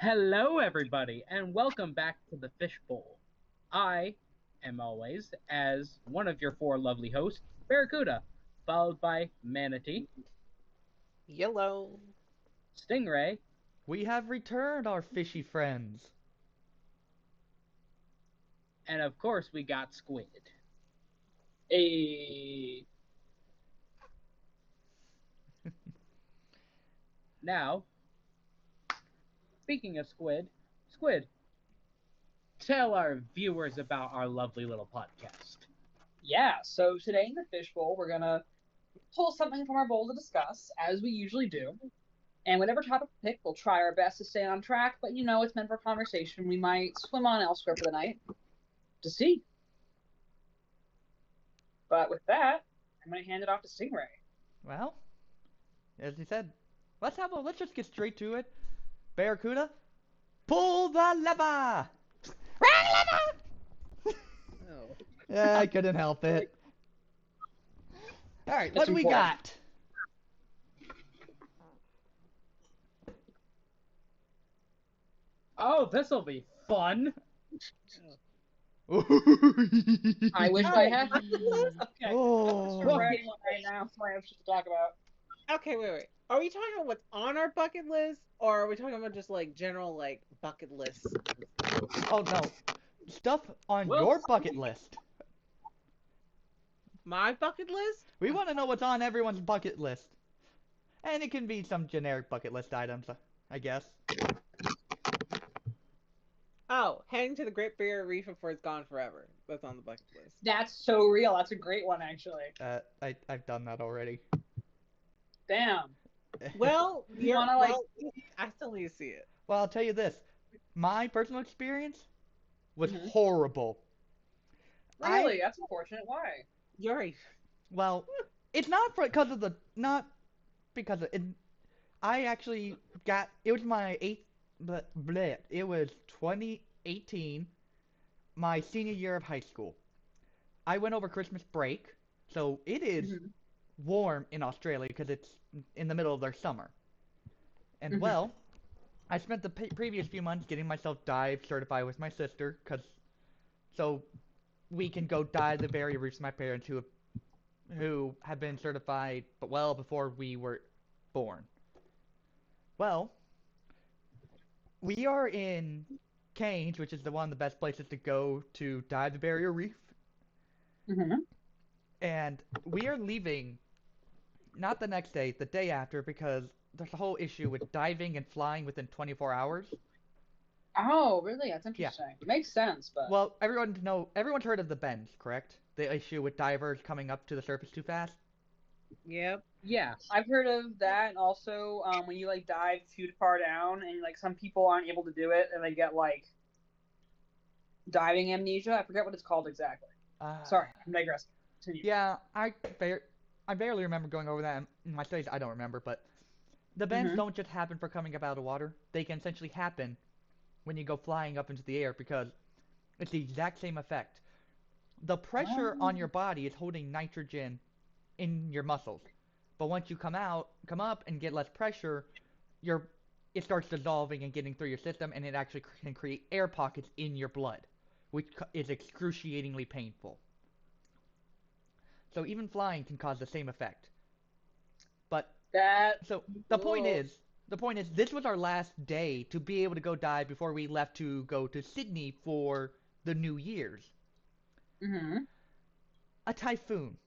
Hello, everybody, and welcome back to the Fishbowl. I am always, as one of your four lovely hosts, Barracuda, followed by Manatee, Yellow. Stingray, We have returned, our fishy friends. and of course we got Squid. A Now, speaking of Squid, tell our viewers about our lovely little podcast. yeah. So today in the fishbowl, we're gonna pull something from our bowl to discuss, as we usually do. And whatever topic we pick, we'll try our best to stay on track. But it's meant for conversation. We might swim on elsewhere for the night to see. But with that, I'm gonna hand it off to Stingray. Well, as he said, let's just get straight to it. Barracuda, pull the lever! Oh. Yeah, I couldn't help it. Alright, what It's do we important. got? Oh, this'll be fun! I wish I had. Bucket Okay. Oh. We're writing one right now, so I have shit to talk about. Okay, wait. Are we talking about what's on our bucket list, or are we talking about just like general like bucket lists? Oh no. Stuff on Well, your bucket list. My bucket list? We want to know what's on everyone's bucket list. And it can be some generic bucket list items, I guess. Oh, heading to the Great Barrier Reef before it's gone forever. That's on the bucket list. That's so real. That's a great one, actually. I've done that already. Damn. Well, You wanna, like- I still need to see it. Well, I'll tell you this. My personal experience was Mhm. horrible. Really? That's unfortunate. Why? You're right. Well, it's not not because of it. I actually got, it was my it was 2018, my senior year of high school. I went over Christmas break, so it is Mhm. warm in Australia because it's in the middle of their summer. And Mhm. well, I spent the previous few months getting myself dive certified with my sister, so we can go dive the barrier reefs. My parents who have been certified, but well before we were born. Well, we are in Cairns, which is one of the best places to go to dive the barrier reef, Mhm. and we are leaving not the next day, the day after, because there's a whole issue with diving and flying within 24 hours. Oh, really? That's interesting. It makes sense, but Well, everyone's heard of the bends, correct? The issue with divers coming up to the surface too fast. Yep. yeah. I've heard of that, and also when you like dive too far down, and like some people aren't able to do it, and they get like diving amnesia. I forget what it's called exactly. Sorry, I'm digressing. Continue. Yeah, I barely remember going over that in my studies. I don't remember, but the bends Mhm. don't just happen for coming up out of the water. They can essentially happen when you go flying up into the air because it's the exact same effect. The pressure on your body is holding nitrogen in your muscles, but once you come up and get less pressure, your it starts dissolving and getting through your system, and it actually can create air pockets in your blood, which is excruciatingly painful. So even flying can cause the same effect. But That. so the point Ugh. is, this was our last day to be able to go dive before we left to go to Sydney for the New Year's. Mhm. A typhoon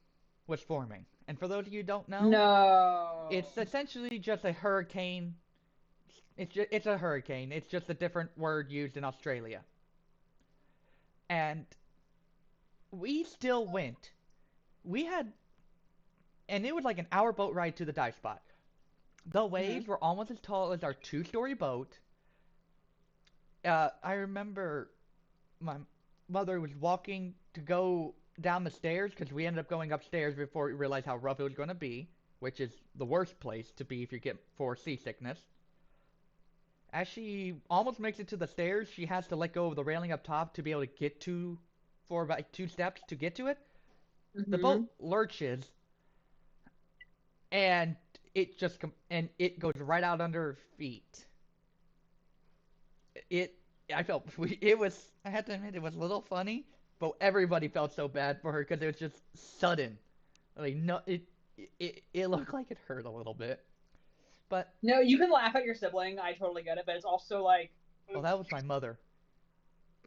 was forming, and for those of you who don't know, No. it's essentially just a hurricane. It's a hurricane. It's just a different word used in Australia. And we still went. We had, and it was like an hour boat ride to the dive spot. The waves were almost as tall as our two-story boat. I remember my mother was walking to go down the stairs because we ended up going upstairs before we realized how rough it was going to be, which is the worst place to be if you get for seasickness. As she almost makes it to the stairs, she has to let go of the railing up top to be able to get to, for about 2 steps to get to it. The boat Mhm. lurches, and it goes right out under her feet. I felt it was. I have to admit, it was a little funny, but everybody felt so bad for her because it was just sudden. Like no, it looked like it hurt a little bit, but No, you can laugh at your sibling. I totally get it, but it's also like, well, that was my mother.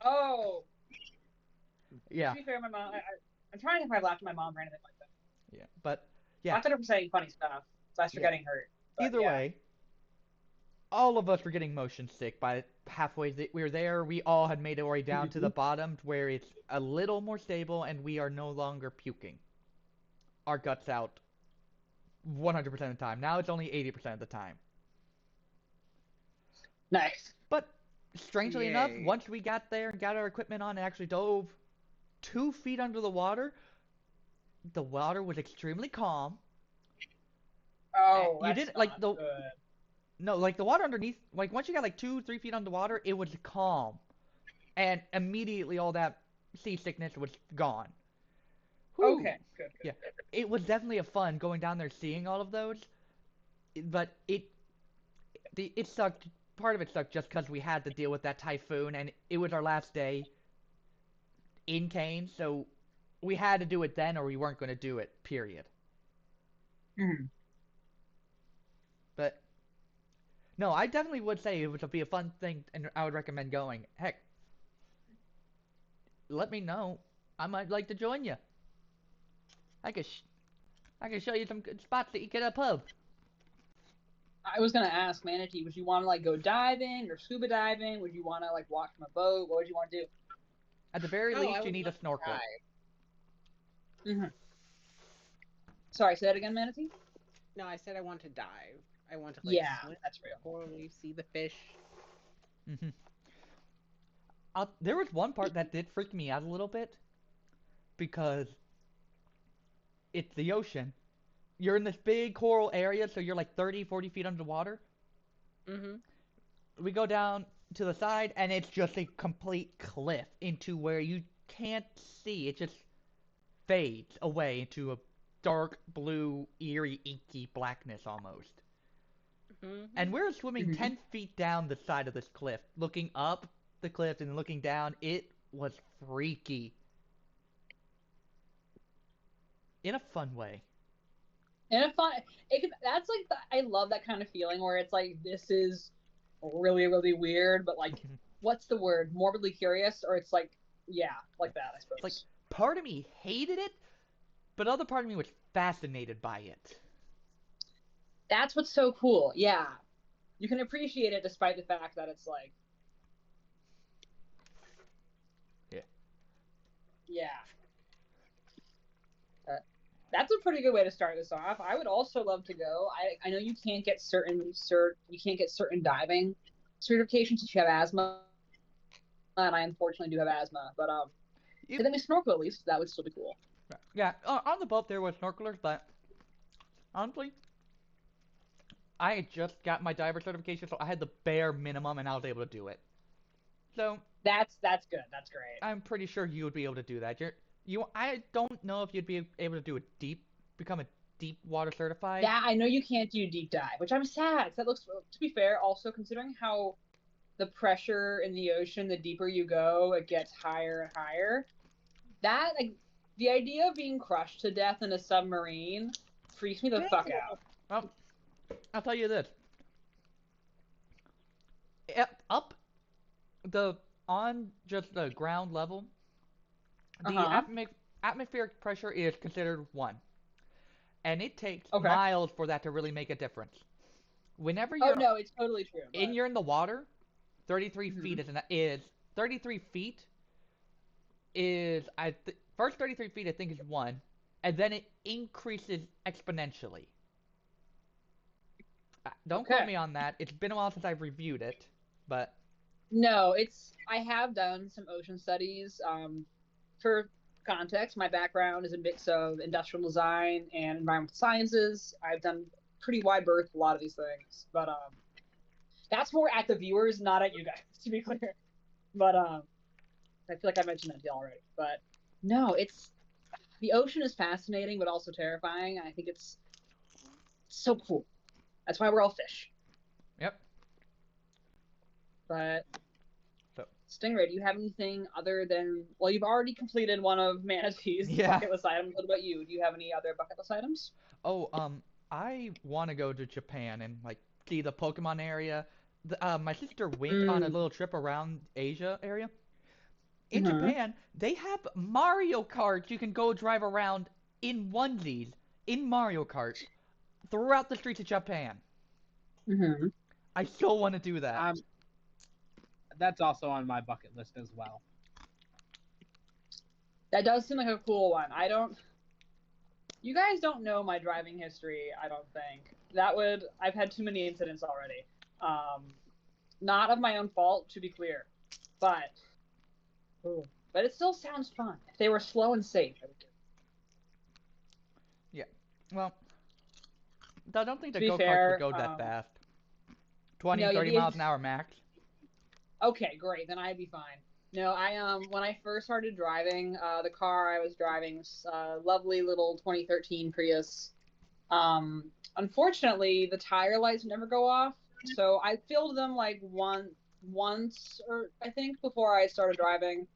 oh. Yeah, To be fair, my mom. I'm trying to think if I've laughed at my mom or anything like that. yeah, but yeah. Not that I'm saying funny stuff. Last for Yeah. getting hurt. But Either yeah. way, all of us were getting motion sick by halfway we were there. We all had made our way down to the bottom to where it's a little more stable and we are no longer puking our guts out 100% of the time. Now it's only 80% of the time. Nice. But strangely enough, Yay. once we got there and got our equipment on and actually dove 2 feet under the water was extremely calm. Oh, You that's didn't like not the good. No, like the water underneath, like once you got like 2, 3 feet underwater, it was calm, and immediately all that seasickness was gone. Whew. Okay, good. Yeah, it was definitely a fun going down there seeing all of those, but it sucked. Part of it sucked just because we had to deal with that typhoon, and it was our last day in Kane, so we had to do it then, or we weren't going to do it. Period. Mm-hmm. But no, I definitely would say it would be a fun thing, and I would recommend going. Heck, let me know. I might like to join you. I can show you some good spots to eat at a pub. I was gonna ask Manatee, would you want to like go diving or scuba diving? Would you want to like walk from a boat? What would you want to do? At the very Oh, I least, you would need a love to snorkel. dive. Mm-hmm. Sorry, say that again, Manatee. No, I said I want to dive. I want to Yeah, swim that's real. before we see the fish. Hmm. There was one part that did freak me out a little bit because it's the ocean. You're in this big coral area, so you're like 30, 40 feet underwater. Mm-hmm. We go down to the side, and it's just a complete cliff into where you can't see. It just fades away into a dark blue, eerie, inky blackness almost. Mm-hmm. And we're swimming 10 feet down the side of this cliff, looking up the cliff and looking down. It was freaky. In a fun way. And if that's like I love that kind of feeling where it's like this is really really weird, but like what's the word? Morbidly curious, or it's like yeah, like that I suppose. It's like part of me hated it, but other part of me was fascinated by it. That's what's so cool. Yeah, you can appreciate it despite the fact that it's like Yeah. Yeah. That's a pretty good way to start this off. I would also love to go. I know you can't get certain diving certifications if you have asthma, and I unfortunately do have asthma. But You, let me snorkel at least. That would still be cool. yeah, on the boat there were snorkelers, but honestly, I had just got my diver certification, so I had the bare minimum, and I was able to do it. So That's good. That's great. I'm pretty sure you would be able to do that. I don't know if you'd be able to become a deep water certified. Yeah, I know you can't do deep dive, which I'm sad. 'Cause that looks, to be fair, also considering how the pressure in the ocean, the deeper you go, it gets higher and higher. That like the idea of being crushed to death in a submarine freaks me the fuck out. Well, I'll tell you this. Up on just the ground level, the atmospheric pressure is considered 1. And it takes miles for that to really make a difference. Whenever you're no, it's totally true. You're in the water, 33 feet is 33 feet is first 33 feet I think is 1, and then it increases exponentially. Don't quote me on that. It's been a while since I've reviewed it, but no, I have done some ocean studies. For context, my background is a mix of industrial design and environmental sciences. I've done pretty wide berth a lot of these things, but that's more at the viewers, not at you guys, to be clear. But I feel like I mentioned that to you already. But no, the ocean is fascinating, but also terrifying. I think it's so cool. That's why we're all fish. Yep. But Stingray, do you have anything other than, well, you've already completed one of Manatee's Yeah. bucket list items. What about you? Do you have any other bucket list items? Oh, I want to go to Japan and like see the Pokemon area. My sister went on a Mm. little trip around Asia area. In Mm-hmm. Japan, they have Mario Karts you can go drive around in onesies in Mario Karts throughout the streets of Japan. Mm-hmm. I still want to do that. That's also on my bucket list as well. That does seem like a cool one. You guys don't know my driving history, I don't think. I've had too many incidents already. Not of my own fault, to be clear, but it still sounds fun. If they were slow and safe, I would do it. Yeah. Well, I don't think To the be go-karts fair, would go that fast. 20, no, 30 miles an hour max. Okay, great. Then I'd be fine. No, when I first started driving, the car I was driving was lovely little 2013 Prius. Unfortunately, the tire lights never go off, so I filled them like once or I think before I started driving.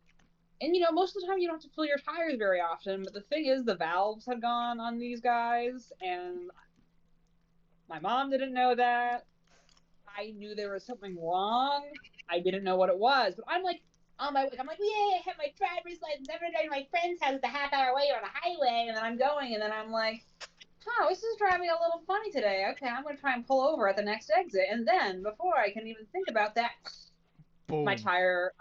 And most of the time you don't have to fill your tires very often, but the thing is the valves had gone on these guys, and my mom didn't know that. I knew there was something wrong. I didn't know what it was, but I'm like on my way. I'm like, yay! I have my driver's license. I'm driving to my friend's house the half hour away on a highway, and then I'm going, and then I'm like, oh, this is driving a little funny today. Okay, I'm gonna try and pull over at the next exit, and then before I can even think about that, Boom. my tire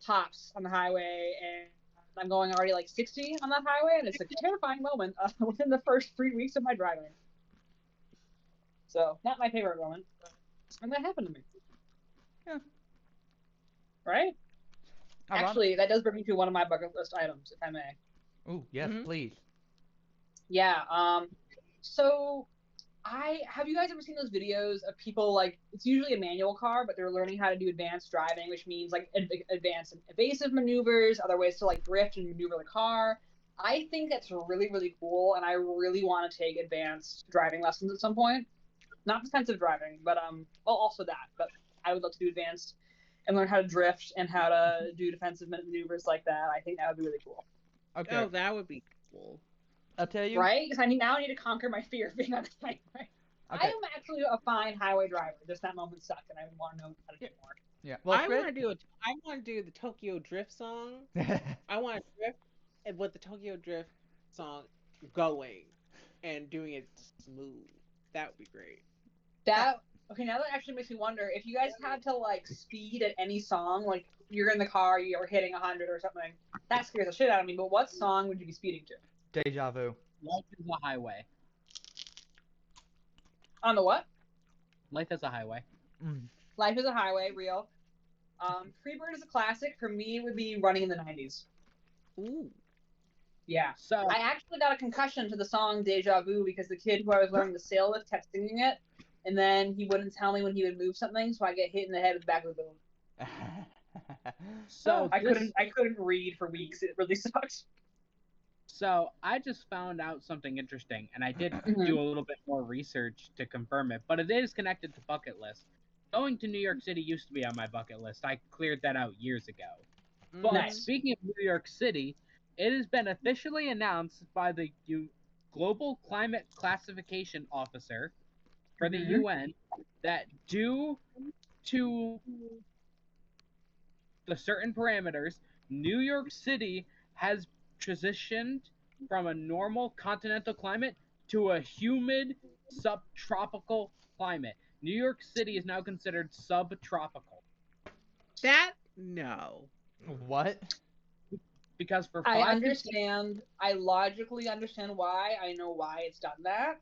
pops on the highway, and I'm going already like 60 on that highway, and it's a terrifying moment within the first 3 weeks of my driving. So not my favorite moment, but and that happened to me. Yeah. Right? Actually, that does bring me to one of my bucket list items, if I may. Oh, yes, please. Yeah. So have you guys ever seen those videos of people like it's usually a manual car, but they're learning how to do advanced driving, which means like advanced evasive maneuvers, other ways to like drift and maneuver the car. I think that's really, really cool, and I really want to take advanced driving lessons at some point. Not defensive driving, but well, also that. But I would love to do advanced and learn how to drift and how to do defensive maneuvers like that. I think that would be really cool. Okay. Oh, that would be cool. I'll tell you. Right? Because now I need to conquer my fear of being on the highway. Okay. I am actually a fine highway driver. Just that moment stuck, and I want to know how to do more. Yeah. Well, I want to do the Tokyo Drift song. I want to drift with the Tokyo Drift song going and doing it smooth. That would be great. Okay, now that actually makes me wonder if you guys had to like speed at any song, like you're in the car, you're hitting 100 or something. That scares the shit out of me. But what song would you be speeding to? Deja vu. Life is a highway. On the what? Life is a highway. Life is a highway, real. Freebird is a classic. For me, it would be Running in the 90s. Ooh. Yeah. So I actually got a concussion to the song Deja Vu because the kid who I was learning to sail with kept singing it, and then he wouldn't tell me when he would move something, so I get hit in the head with the back of the boom. So I couldn't read for weeks. It really sucked. So I just found out something interesting, and I did do a little bit more research to confirm it, but it is connected to bucket list. Going to New York City used to be on my bucket list. I cleared that out years ago. But Nice. Speaking of New York City, it has been officially announced by the Global Climate Classification Officer for the UN that due to the certain parameters, New York City has transitioned from a normal continental climate to a humid subtropical climate. New York City is now considered subtropical. No. What? Because for I logically understand why. I know why it's done that.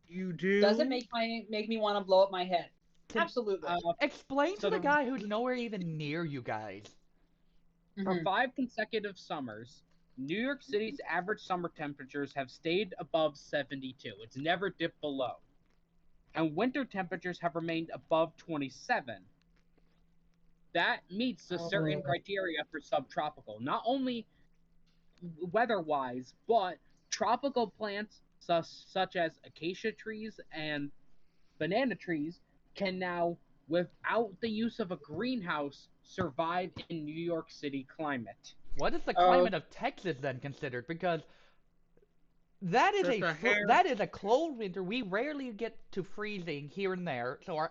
You do? Does it make me want to blow up my head? Absolutely. Explain to the guy who's nowhere even near you guys. For 5 consecutive summers, New York City's average summer temperatures have stayed above 72. It's never dipped below. And winter temperatures have remained above 27. That meets the certain criteria for subtropical. Not only weather-wise, but tropical plants such as acacia trees and banana trees can now, without the use of a greenhouse, survive in New York City climate. What is the Oh, climate of Texas then considered? Because that is Just a hair. that is a cold winter. We rarely get to freezing here and there, so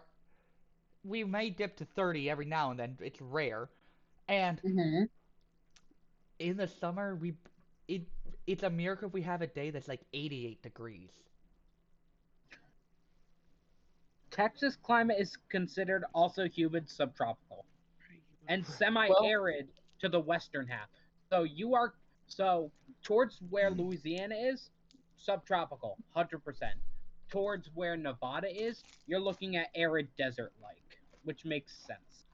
we may dip to 30 every now and then. It's rare. And hmm in the summer, it it's a miracle if we have a day that's like 88 degrees. Texas climate is considered also humid subtropical and well, semi-arid to the western half. So towards where Louisiana is, subtropical, 100%. Towards where Nevada is, you're looking at arid desert-like, which makes sense.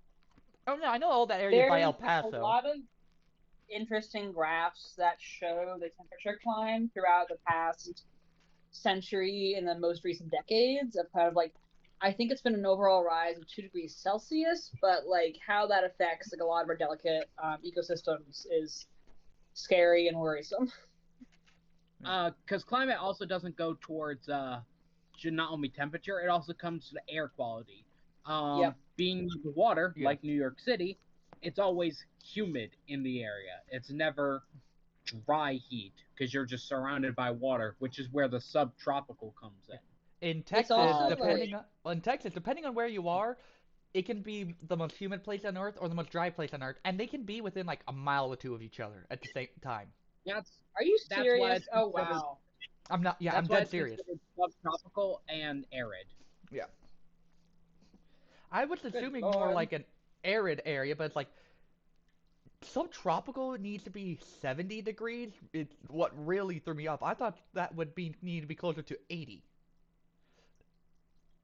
Oh no, I know all that area by there's El a Paso. lot of interesting graphs that show the temperature climb throughout the past century and the most recent decades of kind of like I think it's been an overall rise of 2 degrees Celsius, but like how that affects like a lot of our delicate ecosystems is scary and worrisome. Because climate also doesn't go towards not only temperature, it also comes to the air quality. Yep. Being the water, Yeah. like New York City, it's always humid in the area. It's never dry heat because you're just surrounded by water, which is where the subtropical comes in. In It's Texas, also depending on where you are, it can be the most humid place on Earth or the most dry place on Earth, and they can be within like a mile or two of each other at the same time. That's Are you that's why serious? it's Oh considered, wow. I'm not. Yeah, that's I'm why dead it's serious. considered subtropical and arid. Yeah. I was assuming more Lord. like an arid area, but it's like subtropical needs to be 70 degrees. It's what really threw me off. I thought that would need to be closer to 80.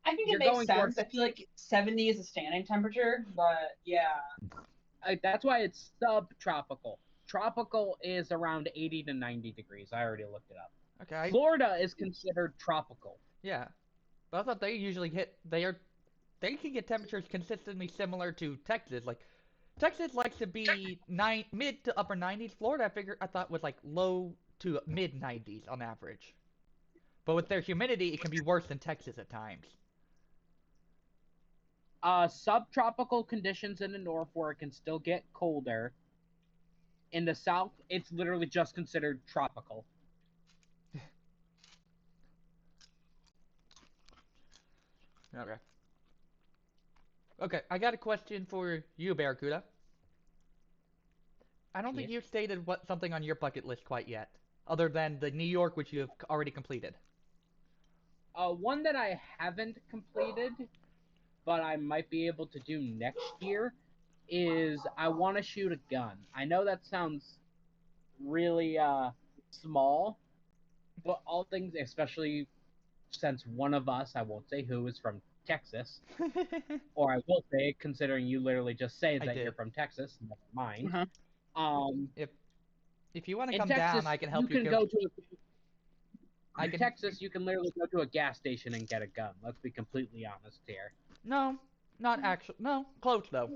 I think You're it makes going sense. towards- I feel like 70 is a standing temperature, but yeah. That's why it's subtropical. Tropical is around 80 to 90 degrees. I already looked it up. Okay. Florida is considered tropical. Yeah. But I thought they usually they can get temperatures consistently similar to Texas. Like Texas likes to be mid to upper 90s. Florida, I thought was like low to mid 90s on average. But with their humidity, it can be worse than Texas at times. Subtropical conditions in the north where it can still get colder. In the south, it's literally just considered tropical. Okay. Okay, I got a question for you, Barracuda. I don't think Yes. you've stated something on your bucket list quite yet, other than the New York, which you have already completed. One that I haven't completed, but I might be able to do next year, is I want to shoot a gun. I know that sounds really small, but all things, especially since one of us, I won't say who, is from Texas, or I will say it, considering you literally just say that you're did. from Texas. Never mind. Uh-huh. If you want to In come Texas, down, I can help you you. can go to. In Texas, you can literally go to a gas station and get a gun. Let's be completely honest here. No, not actually. No, close though.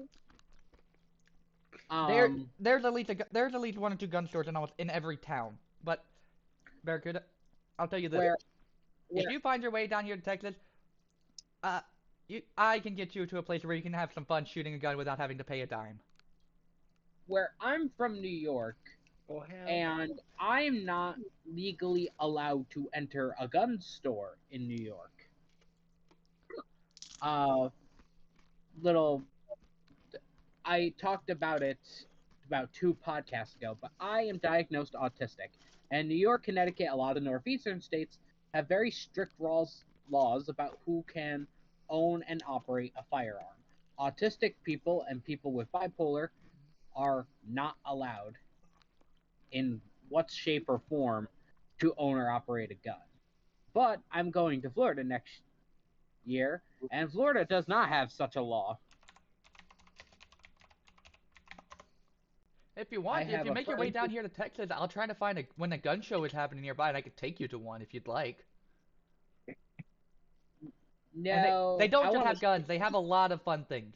Um, There's at least one or two gun stores in almost in every town. But Barracuda, I'll tell you this: where if you find your way down here to Texas, I can get you to a place where you can have some fun shooting a gun without having to pay a dime. where I'm from, New York, Oh, hell. and I'm not legally allowed to enter a gun store in New York. Little, I talked about it about 2 podcasts ago, but I am diagnosed autistic, and New York, Connecticut, a lot of northeastern states have very strict laws about who can own and operate a firearm. Autistic people and people with bipolar are not allowed in what shape or form to own or operate a gun. But I'm going to Florida next year, and Florida does not have such a law. If you want, I if have you a make your way friend down who- here to Texas, I'll try to find when a gun show is happening nearby, and I could take you to one if you'd like. No, And they don't I just wanna have guns; they have a lot of fun things.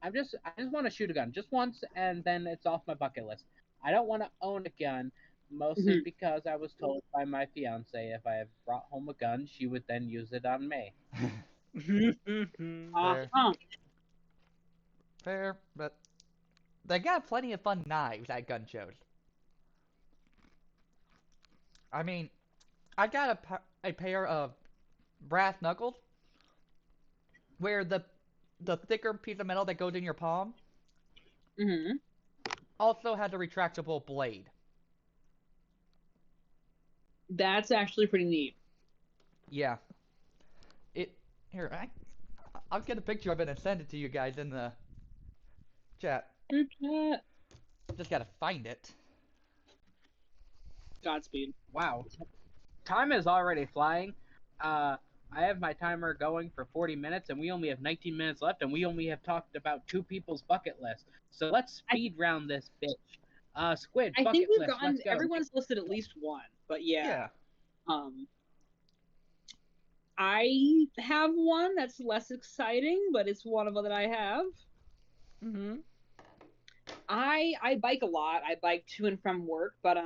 I just want to shoot a gun just once, and then it's off my bucket list. I don't want to own a gun, mostly because I was told by my fiance if I brought home a gun, she would then use it on me. Fair. Uh-huh. fair, but they got plenty of fun knives at gun shows. I mean, I got a pair of brass knuckles where the thicker piece of metal that goes in your palm Mm-hmm. also has a retractable blade. That's actually pretty neat. Yeah. It here I'll get a picture of it and send it to you guys in the chat. Just gotta find it. Godspeed. Wow. Time is already flying. I have my timer going for 40 minutes, and we only have 19 minutes left, and we only have talked about 2 people's bucket list. So let's speed round this bitch. Squid, I bucket think we've list, gotten let's go. everyone's listed at least one, but yeah. Yeah. I have one that's less exciting, but it's one of them that I have. Mm-hmm. I bike a lot. I bike to and from work, but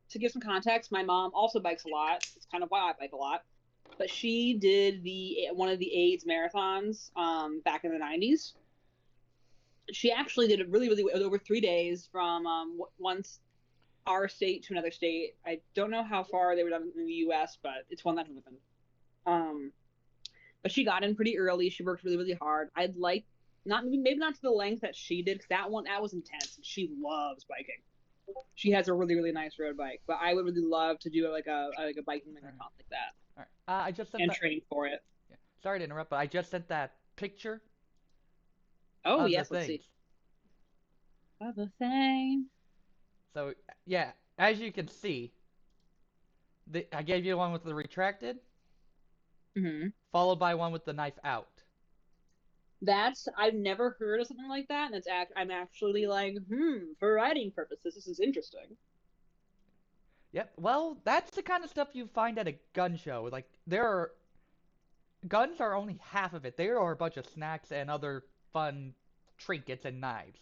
to give some context, my mom also bikes a lot. It's kind of why I bike a lot. But she did one of the AIDS marathons back in the 90s. She actually did it really over 3 days from once our state to another state. I don't know how far they were done in the U.S., but it's one that happened. But she got in pretty early. She worked really hard. I'd like maybe not to the length that she did, because that was intense. And she loves biking. She has a really nice road bike, but I would really love to do like a biking marathon like that. All right. I just sent And that. train for it. Yeah. Sorry to interrupt, but I just sent that picture. Oh of yes, the let's see. things. Other thing. So yeah, as you can see, I gave you one with the retracted, followed by one with the knife out. I've never heard of something like that, and I'm actually like, for writing purposes, this is interesting. Yep. Well, that's the kind of stuff you find at a gun show. Like guns are only half of it. There are a bunch of snacks and other fun trinkets and knives.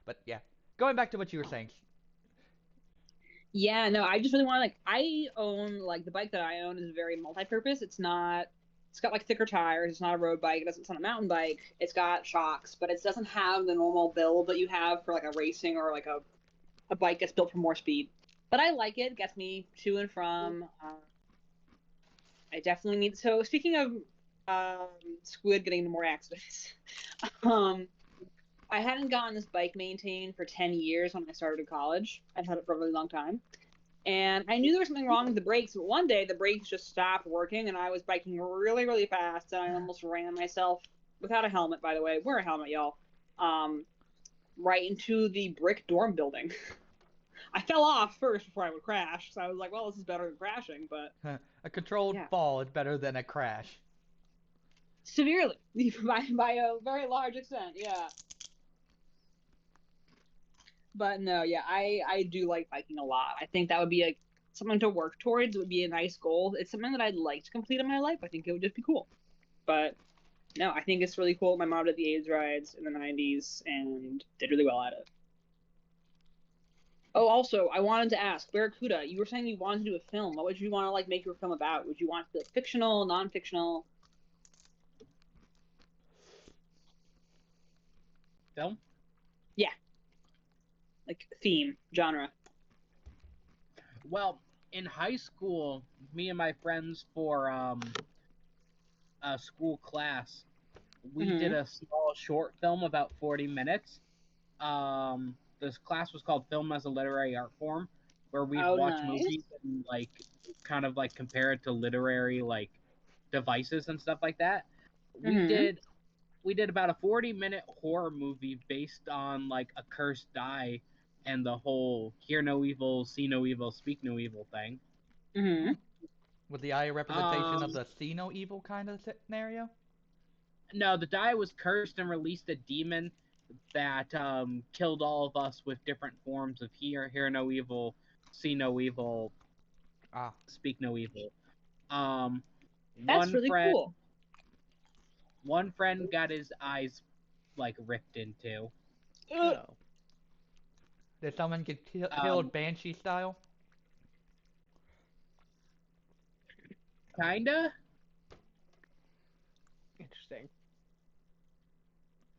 But yeah, going back to what you were saying. Yeah, no, I just really want to I own the bike that I own is very multi-purpose. It's got like thicker tires. It's not a road bike. It's not a mountain bike. It's got shocks, but it doesn't have the normal build that you have for like a racing or like a bike that's built for more speed. But I like it. It gets me to and from. I definitely need. So speaking of Squid getting into more accidents, I hadn't gotten this bike maintained for 10 years when I started college. I'd had it for a really long time. And I knew there was something wrong with the brakes, but one day the brakes just stopped working, and I was biking really fast, and I almost ran myself, without a helmet, by the way. Wear a helmet, y'all. Right into the brick dorm building. I fell off first before I would crash, so I was like, well, this is better than crashing, but... A controlled fall is better than a crash. Severely. by a very large extent, yeah. But no, yeah, I do like biking a lot. I think that would be something to work towards. It would be a nice goal. It's something that I'd like to complete in my life. I think it would just be cool. But no, I think it's really cool. My mom did the AIDS rides in the 90s and did really well at it. Oh, also, I wanted to ask, Barracuda, you were saying you wanted to do a film. What would you want to make your film about? Would you want it to be fictional, non-fictional? Film? Yeah. Like theme, genre. Well, in high school, me and my friends for a school class, we did a small short film about 40 minutes. This class was called Film as a Literary Art Form, where we'd watch movies and kind of compare it to literary devices and stuff like that. We did about a 40-minute horror movie based on a cursed die and the whole hear no evil, see no evil, speak no evil thing. With the eye representation of the see no evil kind of scenario? No, the die was cursed and released a demon that killed all of us with different forms of hear no evil, see no evil, speak no evil. That's really cool. One friend got his eyes ripped into. Oh. Did someone get killed Banshee style? Kinda. Interesting.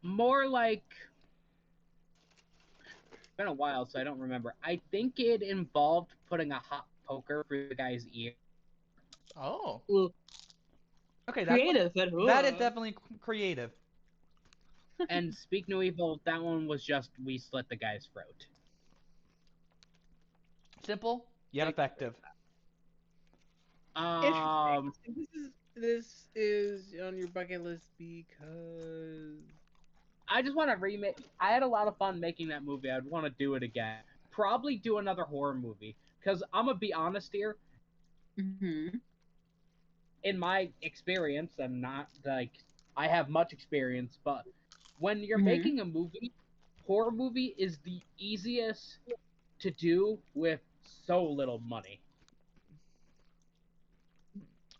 more like it's been a while, so I don't remember. I think it involved putting a hot poker through the guy's ear. Oh. Ooh, Okay, creative, but that is definitely creative. And speak no evil, that one was just we slit the guy's throat. Simple yet effective. Um, This is on your bucket list because I just want to remake. I had a lot of fun making that movie. I'd want to do it again. Probably do another horror movie because I'm gonna be honest here. Mhm. In my experience, and not like I have much experience, but when you're Mhm. making a movie, horror movie is the easiest to do with so little money.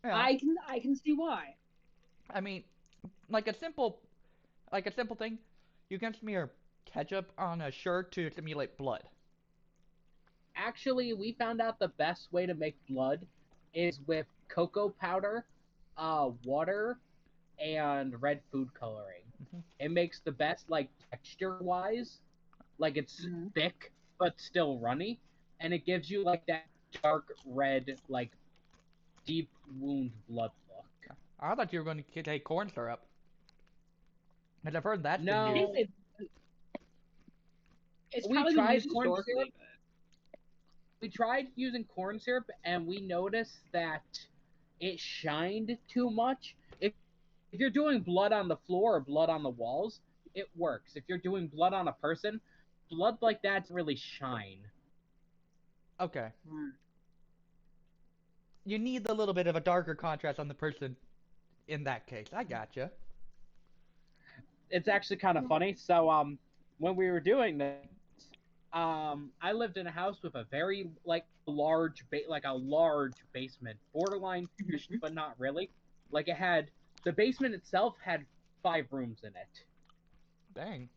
Yeah. I can see why. I mean, like a simple thing, you can smear ketchup on a shirt to simulate blood. Actually, we found out the best way to make blood is with cocoa powder, water, and red food coloring. Mhm. It makes the best like texture wise, like it's Mhm. thick but still runny, and it gives you like that dark red, like deep wound blood look. I thought you were going to take corn syrup, because I've heard that's been I used. No, think it's we probably been tried used corn syrup. historically. We tried using corn syrup, and we noticed that it shined too much. If you're doing blood on the floor or blood on the walls, it works. If you're doing blood on a person, blood like that doesn't really shine. Okay. Mm. You need a little bit of a darker contrast on the person in that case. I gotcha. It's actually kind of funny. So when we were doing this, I lived in a house with a very like like a large basement, borderline finished, Mhm. but not really. Like it had the basement itself had 5 rooms in it. Dang.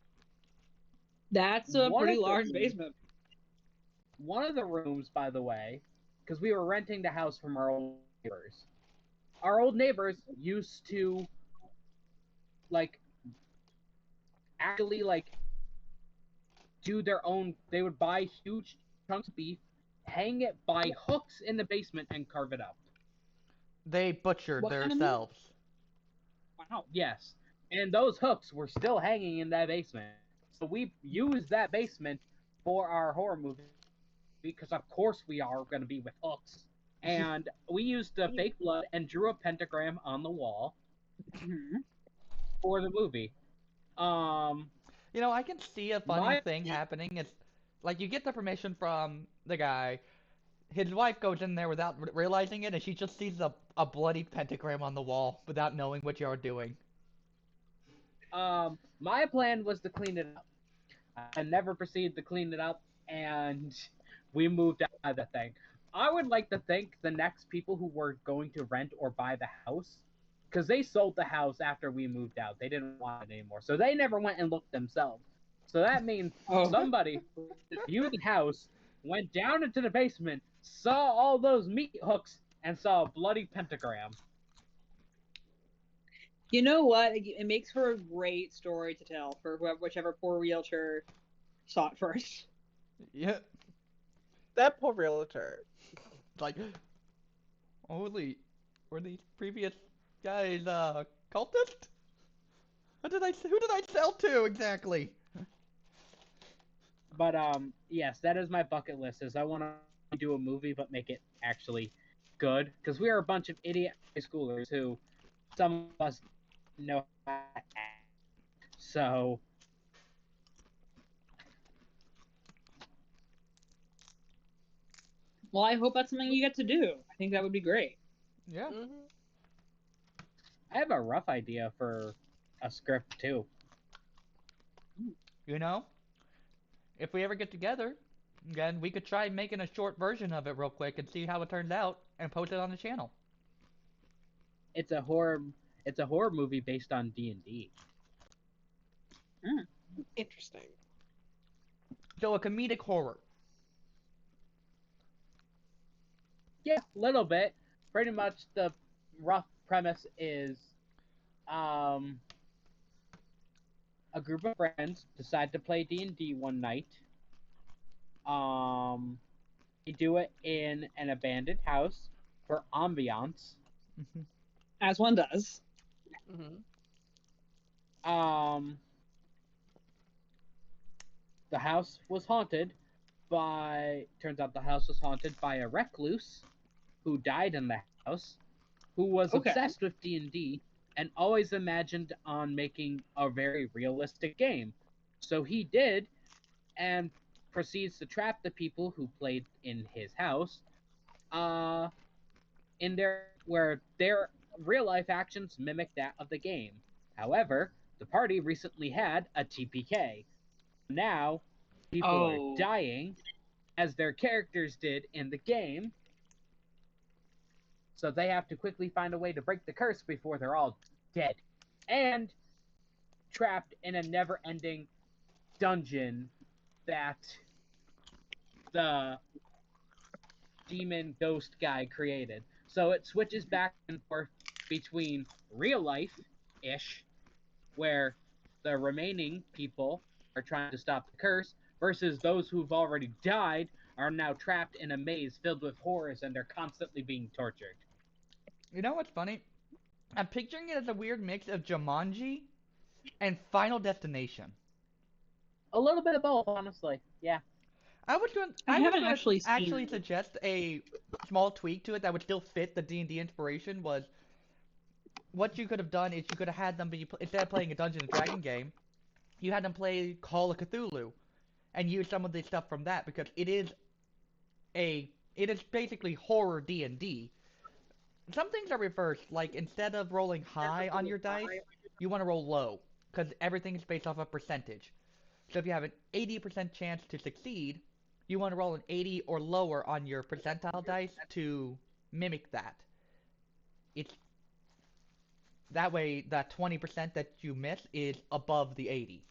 That's a One pretty of the large rooms, basement. one of the rooms, by the way, because we were renting the house from our old neighbors. Our old neighbors used to like actually like do their own. They would buy huge chunks of beef, hang it by hooks in the basement, and carve it up. They butchered What kind of meat? themselves. Wow. Yes, and those hooks were still hanging in that basement. So we used that basement for our horror movie because, of course, we are going to be with hooks. And we used the fake blood and drew a pentagram on the wall Mhm. for the movie. Um, You know, I can see a funny my thing happening. It's like you get the permission from the guy. His wife goes in there without realizing it, and she just sees a bloody pentagram on the wall without knowing what you're doing. my plan was to clean it up. I never proceeded to clean it up, and we moved out of the thing. I would like to thank the next people who were going to rent or buy the house, because they sold the house after we moved out. They didn't want it anymore, so they never went and looked themselves. So that means Oh. somebody viewed the house, went down into the basement, saw all those meat hooks, and saw a bloody pentagram. You know what? It makes for a great story to tell for whichever poor realtor saw it first. Yeah, that poor realtor. like, holy, were these previous guys cultist? Who did I sell to exactly? But yes, that is my bucket list. Is I want to do a movie, but make it actually good, because we are a bunch of idiot high schoolers who some of us know how to act. So Well, I hope that's something you get to do. I think that would be great. Yeah. Mm-hmm. I have a rough idea for a script too. You know, if we ever get together, then we could try making a short version of it real quick and see how it turns out and post it on the channel. It's a horror. It's a horror movie based on D&D. Interesting. So a comedic horror. Yeah, a little bit. Pretty much the rough premise is um a group of friends decide to play D&D one night. They do it in an abandoned house for ambiance. Mhm. As one does. Mhm. The house was haunted turns out the house was haunted by a recluse who died in the house, who was Okay. obsessed with D&D and always imagined on making a very realistic game. So he did, and proceeds to trap the people who played in his house, in where their real life actions mimic that of the game. However, the party recently had a TPK. Now, people are Oh. dying as their characters did in the game, so they have to quickly find a way to break the curse before they're all dead and trapped in a never-ending dungeon that the demon ghost guy created. So it switches back and forth between real life-ish, where the remaining people are trying to stop the curse, versus those who've already died are now trapped in a maze filled with horrors and they're constantly being tortured. You know what's funny? I'm picturing it as a weird mix of Jumanji and Final Destination. A little bit of both, honestly. Yeah. I was going I I was haven't going to actually seen actually it. suggest a small tweak to it that would still fit the D&D inspiration was what you could have done is you could have had them be instead of playing a Dungeons and Dragon game, you had them play Call of Cthulhu and use some of the stuff from that because it is basically horror D&D. Some things are reversed, like instead of rolling high on your dice, you want to roll low because everything is based off a percentage. So if you have an 80% chance to succeed, you want to roll an 80 or lower on your percentile dice to mimic that. It's that way that 20% that you miss is above the 80.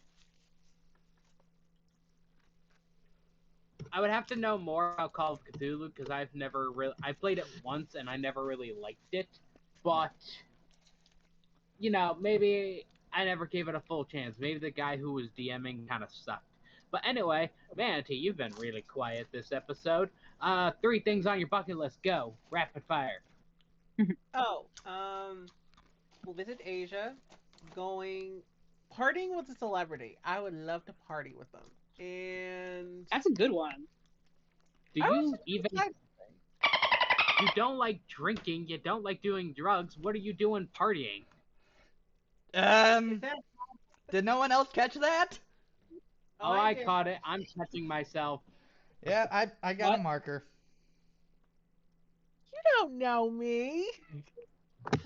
I would have to know more about Call of Cthulhu because I played it once and I never really liked it. But maybe I never gave it a full chance. Maybe the guy who was DMing kind of sucked. But anyway, Manatee, you've been really quiet this episode. 3 things on your bucket list. Go. Rapid fire. Oh, we'll visit Asia, partying with a celebrity. I would love to party with them. And That's a good one. Do I was you just even... excited. You don't like drinking, you don't like doing drugs. What are you doing partying? Is that- Did no one else catch that? Oh, I did. caught it. I'm catching myself. Yeah, I got a What? marker. You don't know me. I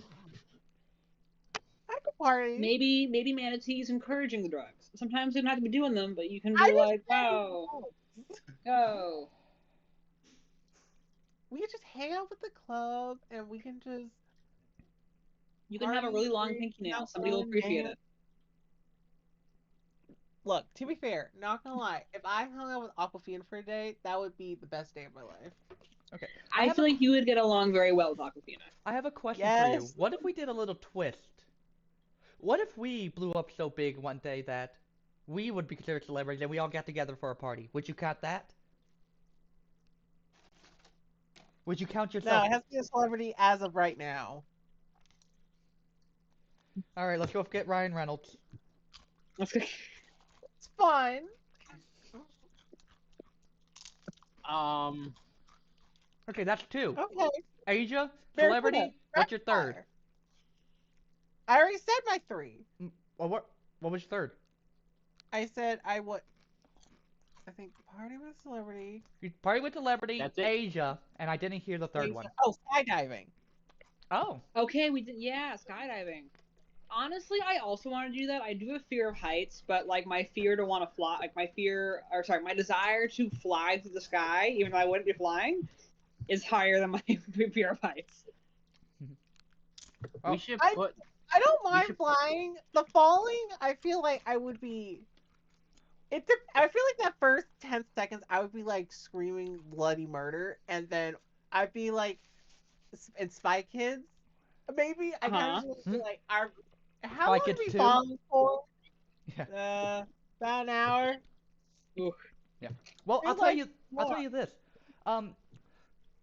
can party. Maybe Manatee's encouraging the drugs. Sometimes you don't have to be doing them, but you can be I just like, said wow, go. we can just hang out with the club and we can just You can have a really long drink, pinky nail. have Somebody will fun, appreciate dance. it. Look, to be fair, not gonna lie, if I hung out with Aquafina for a day, that would be the best day of my life. Okay. I feel like you would get along very well with Aquafina. I have a question for you. Yes. What if we did a little twist? What if we blew up so big one day that we would be considered celebrities and we all got together for a party? Would you count that? Would you count No, yourself? it has to be a celebrity as of right now. Alright, let's go get Ryan Reynolds. It's fun. Okay, that's 2. Okay. Asia, Fair celebrity, enough. what's your third? Fire. I already said my 3. Well, what was your third? I said I think party with a celebrity. You party with celebrity, That's it. Asia, and I didn't hear the third Asia- one. Oh, skydiving. Oh. Okay, we did. Yeah, skydiving. Honestly, I also want to do that. I do have fear of heights, but like my fear to want to fly, like my desire to fly through the sky, even though I wouldn't be flying, is higher than my fear of heights. Oh, We should I- put... I don't mind should- flying. The falling, I feel like I would be. I feel like that first 10 seconds, I would be like screaming bloody murder, and then I'd be like, in Spy Kids, maybe I kind of be like, how Spy long Kids are we 2? falling for? Yeah. About an hour. Ooh. Yeah. Well, Feels like I'll tell more. you this. Um,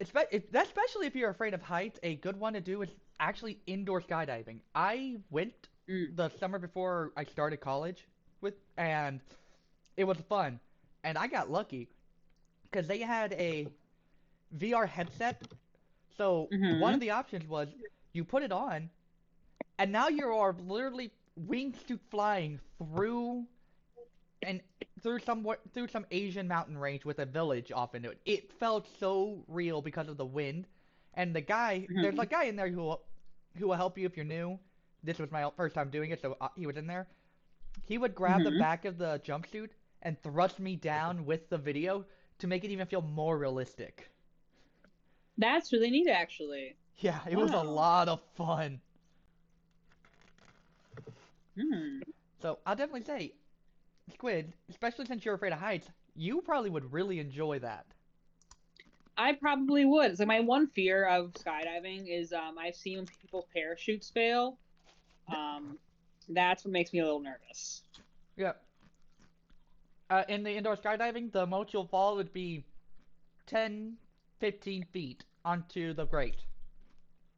especially if you're afraid of heights, a good one to do is actually indoor skydiving. I went Mm. the summer before I started college and it was fun. And I got lucky because they had a VR headset. So one Mm-hmm. of the options was you put it on, and now you are literally wingsuit flying and through some Asian mountain range with a village off into it. It felt so real because of the wind, and there's Mm-hmm. a guy in there who will help you if you're new. This was my first time doing it, so he was in there. He would grab the Mm-hmm. back of the jumpsuit and thrust me down with the video to make it even feel more realistic. That's really neat, actually. Yeah, it was a Wow. lot of fun. Hmm. So I'll definitely say, Squid, especially since you're afraid of heights, you probably would really enjoy that. I probably would. So my one fear of skydiving is I've seen people's parachutes fail. Um, that's what makes me a little nervous. Yeah. In the indoor skydiving, the most you'll fall would be 10, 15 feet onto the grate.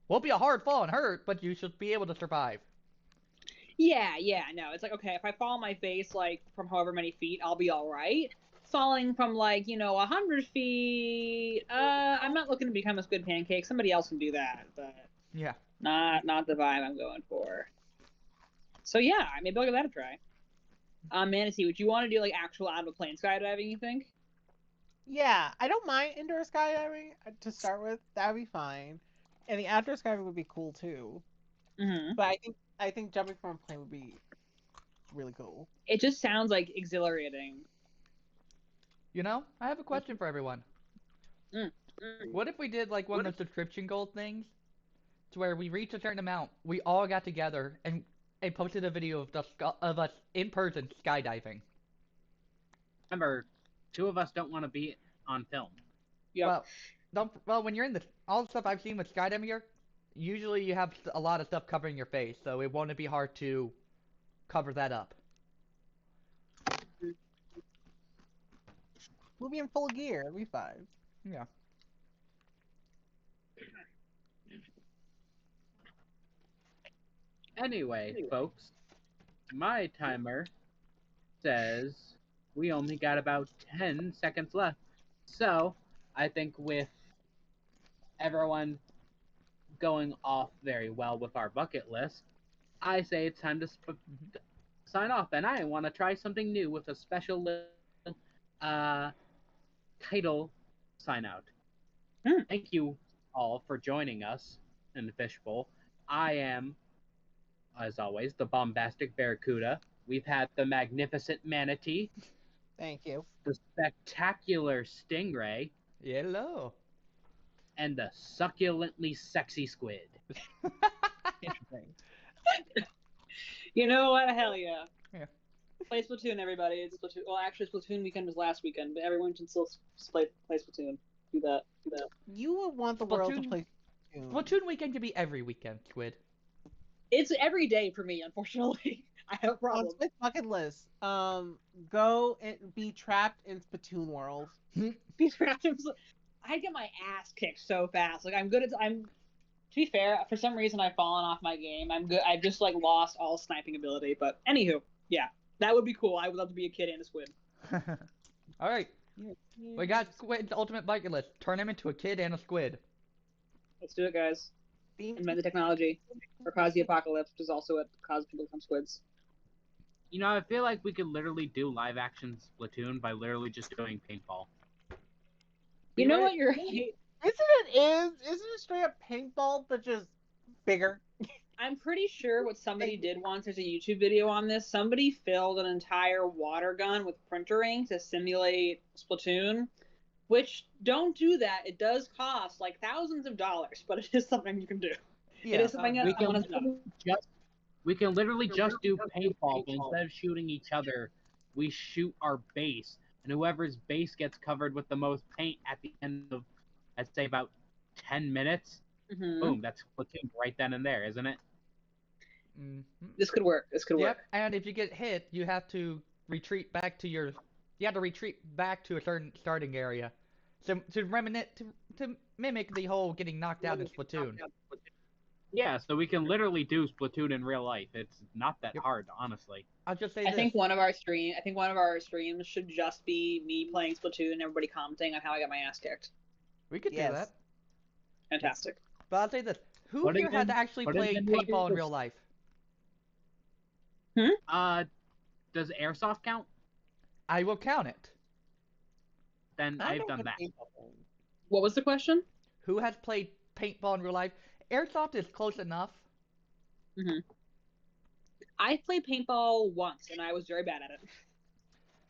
Won't be a hard fall and hurt, but you should be able to survive. Yeah, no. It's like, okay, if I fall on my face like from however many feet, I'll be all right. Falling from like, 100 feet, I'm not looking to become a squid pancake. Somebody else can do that, but Yeah. not the vibe I'm going for. So yeah, maybe I'll give that a try. Manatee, would you want to do like actual out of a plane skydiving, you think? Yeah, I don't mind indoor skydiving to start with. That would be fine, and the outdoor skydiving would be cool too. Mm-hmm. But I think jumping from a plane would be really cool. It just sounds like exhilarating. You know, I have a question for everyone. Mm. What if we did like one of the subscription gold things, to where we reach a certain amount, we all got together and posted a video of us in person skydiving? Remember, two of us don't want to be on film. Yep. Well, when you're in all the stuff I've seen with skydiving here, usually you have a lot of stuff covering your face, so it won't be hard to cover that up. We'll be in full gear. It'll be fine. Yeah. Anyway, folks, my timer says we only got about 10 seconds left. So, I think with everyone going off very well with our bucket list, I say it's time to sign off. And I want to try something new with a special uh, title sign out. Thank you all for joining us in the fishbowl. I am, as always, the bombastic barracuda. We've had the magnificent manatee, Thank you. the spectacular stingray, Hello. and the succulently sexy squid. Interesting. You know what? Hell yeah. Yeah. Play Splatoon, everybody. It's Splatoon. Well, actually, Splatoon weekend was last weekend, but everyone should still play Splatoon. Do that. You would want the world to Splatoon- play Splatoon. Splatoon weekend could be every weekend, Squid. It's every day for me, unfortunately. I have a On problem. Smith's bucket list, go and be trapped in Splatoon world. I get my ass kicked so fast. Like I'm good at. To be fair, for some reason I've fallen off my game. I'm good. I've just like lost all sniping ability. But anywho, yeah, that would be cool. I would love to be a kid and a squid. All right, we got Squid's ultimate bucket list. Turn him into a kid and a squid. Let's do it, guys. Beam- Invent the technology, or cause the apocalypse, which is also what causes people to become squids. You know, I feel like we could literally do live action Splatoon by literally just doing paintball. You know right. what? You're. Isn't it straight up paintball but just bigger? I'm pretty sure what somebody did once. There's a YouTube video on this. Somebody filled an entire water gun with printer ink to simulate Splatoon. Which don't do that. It does cost like thousands of dollars, but it is something you can do. Yeah. It is something that We someone can has done. we can literally just do paintball, but instead of shooting each other, we shoot our base, and whoever's base gets covered with the most paint at the end of, I'd say, about 10 minutes, Mm-hmm. boom, that's Splatoon right then and there, isn't it? Hmm. This could work. This could Yep. work. And if you get hit, you have to retreat back to your. You have to retreat back to a certain starting area. So to mimic the whole getting knocked out in Splatoon. Yeah, so we can literally do Splatoon in real life. It's not that Yep. hard, honestly. I'll just say I this. think one of our streams should just be me playing Splatoon and everybody commenting on how I got my ass kicked. We could do Yes. that. Fantastic. But I'll say this. Who Put it here has in- actually put it played in paintball in your- real life? Does airsoft count? I will count it. Then I I've don't done get that. paintball. What was the question? Who has played paintball in real life? Airsoft is close enough. I played paintball once and I was very bad at it.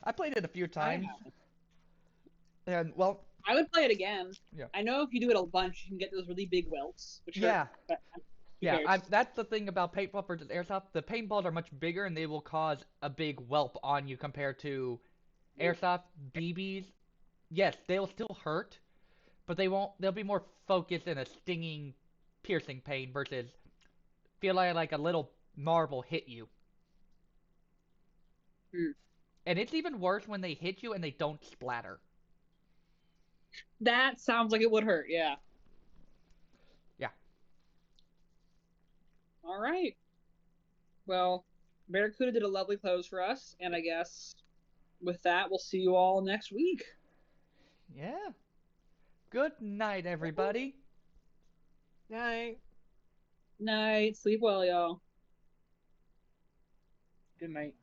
I played it a few times. And, well, I would play it again. Yeah. I know if you do it a bunch, you can get those really big welts. Which yeah. hurt, but who Yeah, cares? that's the thing about paintball versus airsoft. The paintballs are much bigger and they will cause a big whelp on you compared to airsoft BBs. Yes, they'll still hurt, but they won't. They'll be more focused in a stinging, piercing pain versus feel like a little marble hit you. Hmm. And it's even worse when they hit you and they don't splatter. That sounds like it would hurt, yeah. Yeah. All right. Well, Barracuda did a lovely close for us, and I guess with that, we'll see you all next week. Yeah. Good night, everybody. Night. Night. Sleep well, y'all. Good night.